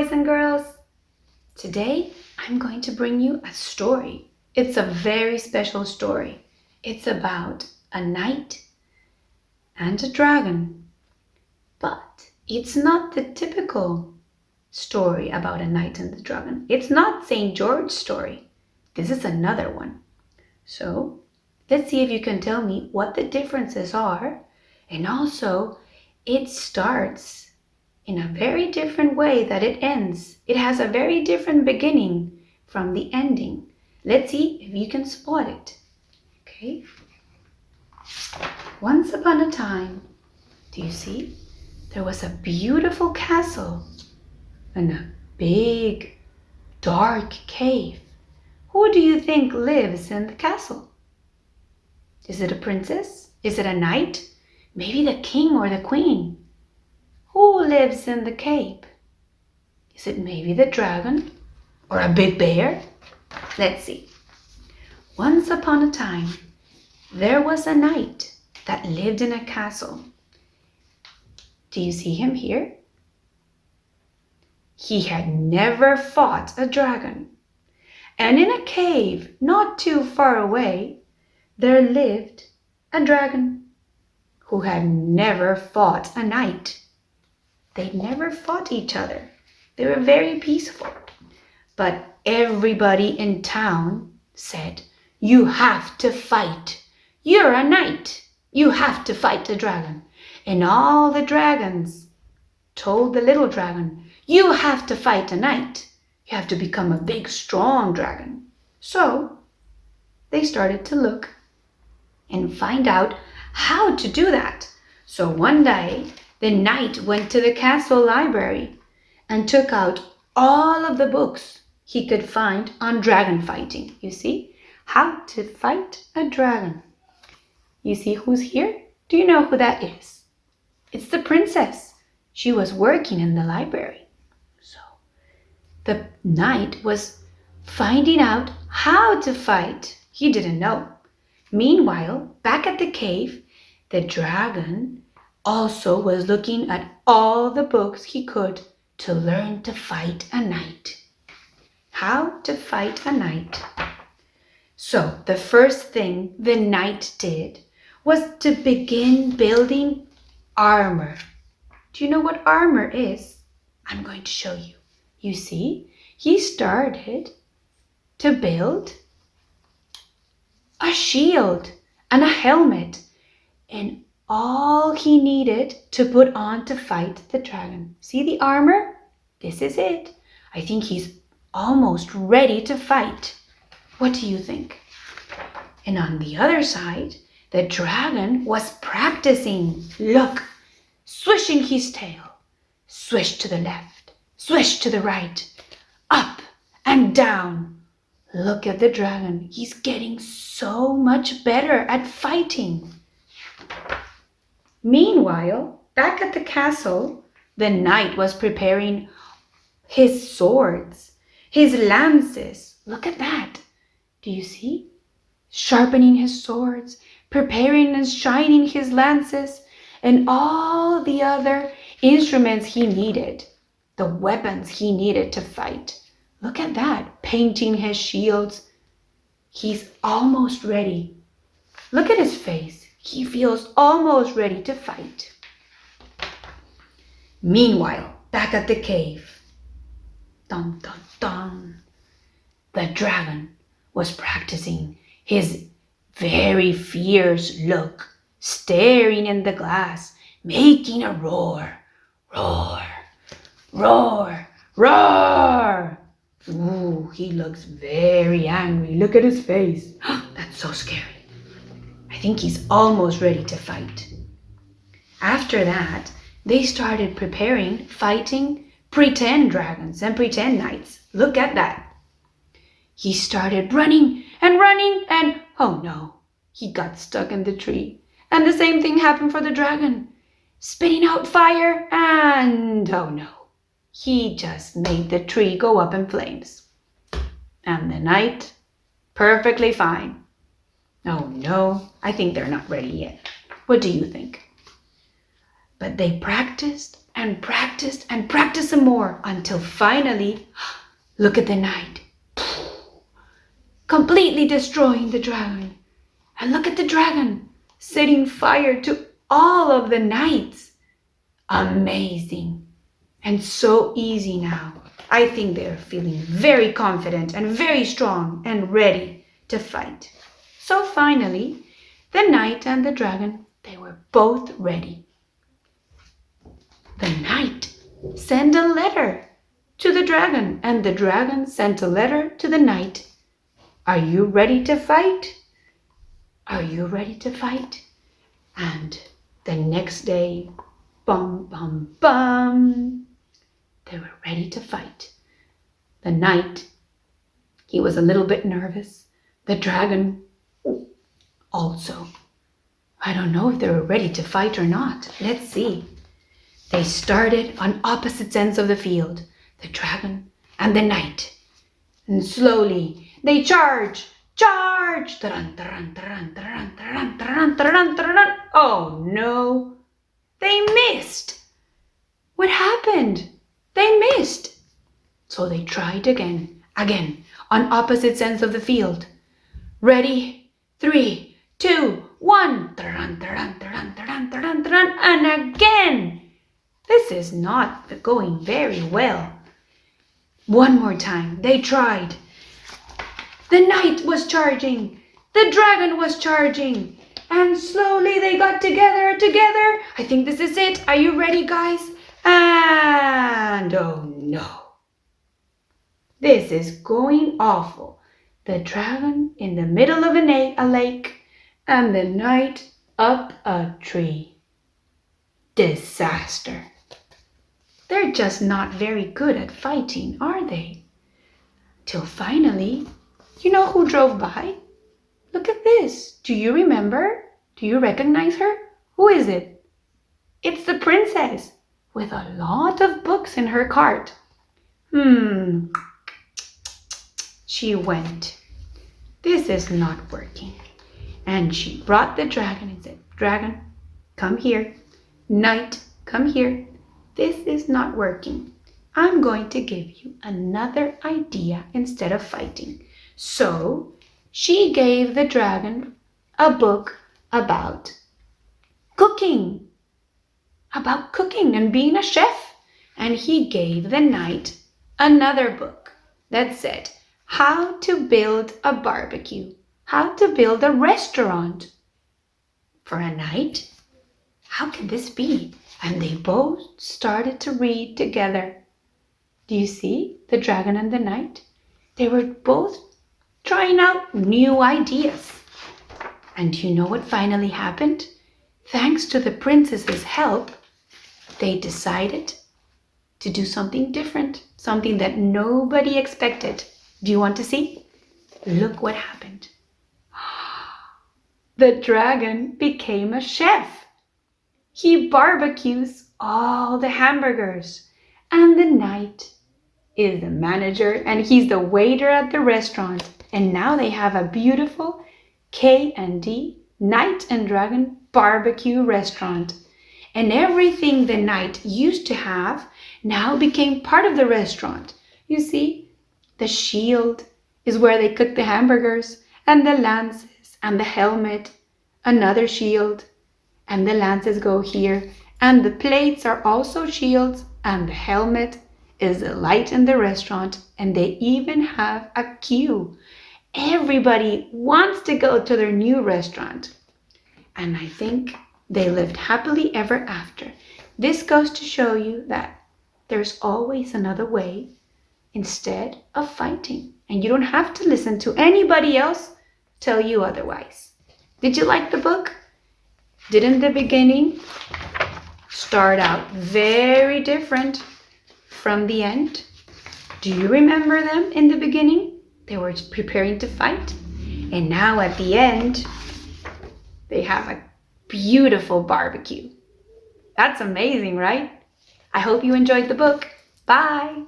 boys and girls. Today, I'm going to bring you a story. It's a very special story. It's about a knight and a dragon. But it's not the typical story about a knight and the dragon. It's not St. George's story. This is another one. So, let's see if you can tell me what the differences are. And also, it starts in a very different way that it ends. It has a very different beginning from the ending. Let's see if you can spot it. Okay? Once upon a time, do you see? There was a beautiful castle and a big, dark cave. Who do you think lives in the castle? Is it a princess? Is it a knight? Maybe the king or the queen? Who lives in the cave? Is it maybe the dragon or a big bear? Let's see. Once upon a time, there was a knight that lived in a castle. Do you see him here? He had never fought a dragon. And in a cave not too far away, there lived a dragon who had never fought a knight. They never fought each other. They were very peaceful. But everybody in town said, "You have to fight. You're a knight. You have to fight the dragon." And all the dragons told the little dragon, "You have to fight a knight. You have to become a big, strong dragon." So they started to look and find out how to do that. So one day, the knight went to the castle library and took out all of the books he could find on dragon fighting. You see, how to fight a dragon. You see who's here? Do you know who that is? It's the princess. She was working in the library. So the knight was finding out how to fight. He didn't know. Meanwhile, back at the cave, the dragon also was looking at all the books he could to learn to fight a knight. How to fight a knight. So the first thing the knight did was to begin building armor. Do you know what armor is? I'm going to show you. You see, he started to build a shield and a helmet and all he needed to put on to fight the dragon. See the armor? This is it. I think he's almost ready to fight. What do you think? And on the other side, the dragon was practicing. Look, swishing his tail. Swish to the left, swish to the right, up and down. Look at the dragon. He's getting so much better at fighting. Meanwhile, back at the castle, the knight was preparing his swords, his lances. Look at that. Do you see? Sharpening his swords, preparing and shining his lances, and all the other instruments he needed, the weapons he needed to fight. Look at that, painting his shields. He's almost ready. Look at his face. He feels almost ready to fight. Meanwhile, back at the cave, dun dun dun, the dragon was practicing his very fierce look, staring in the glass, making a roar, roar, roar, roar. Ooh, he looks very angry. Look at his face. That's so scary. I think he's almost ready to fight. After that, they started preparing, fighting pretend dragons and pretend knights. Look at that. He started running and oh no, he got stuck in the tree. And the same thing happened for the dragon. Spitting out fire and oh no, he just made the tree go up in flames. And the knight, perfectly fine. Oh no, I think they're not ready yet. What do you think? But they practiced and practiced and practiced some more until finally, look at the knight, completely destroying the dragon. And look at the dragon, setting fire to all of the knights. Amazing. And so easy now. I think they're feeling very confident and very strong and ready to fight. So finally, the knight and the dragon, they were both ready. The knight sent a letter to the dragon, and the dragon sent a letter to the knight. Are you ready to fight? Are you ready to fight? And the next day, bum, bum, bum, they were ready to fight. The knight, he was a little bit nervous. The dragon also. I don't know if they were ready to fight or not. Let's see. They started on opposite ends of the field, the dragon and the knight. And slowly they charge. Oh no, they missed. What happened? They missed. So they tried again, on opposite ends of the field. Ready? 3, 2, 1. And again. This is not going very well. One more time, they tried. The knight was charging. The dragon was charging. And slowly they got together. I think this is it. Are you ready, guys? And oh no. This is going awful. The dragon in the middle of a lake and the knight up a tree. Disaster. They're just not very good at fighting, are they? Till finally, you know who drove by? Look at this. Do you remember? Do you recognize her? Who is it? It's the princess with a lot of books in her cart. She went. This is not working. And she brought the dragon and said, Dragon, come here. Knight, come here. This is not working. I'm going to give you another idea instead of fighting. So she gave the dragon a book about cooking and being a chef. And he gave the knight another book that said how to build a barbecue, how to build a restaurant. For a knight? How can this be? And they both started to read together. Do you see the dragon and the knight? They were both trying out new ideas. And you know what finally happened? Thanks to the princess's help, they decided to do something different, something that nobody expected. Do you want to see? Look what happened. The dragon became a chef. He barbecues all the hamburgers. And the knight is the manager and he's the waiter at the restaurant. And now they have a beautiful K&D, Knight and Dragon barbecue restaurant. And everything the knight used to have now became part of the restaurant. You see, the shield is where they cook the hamburgers, and the lances and the helmet, another shield. And the lances go here, and the plates are also shields, and the helmet is the light in the restaurant, and they even have a queue. Everybody wants to go to their new restaurant. And I think they lived happily ever after. This goes to show you that there's always another way instead of fighting. And you don't have to listen to anybody else tell you otherwise. Did you like the book? Didn't the beginning start out very different from the end? Do you remember them in the beginning? They were preparing to fight. And now at the end, they have a beautiful barbecue. That's amazing, right? I hope you enjoyed the book. Bye.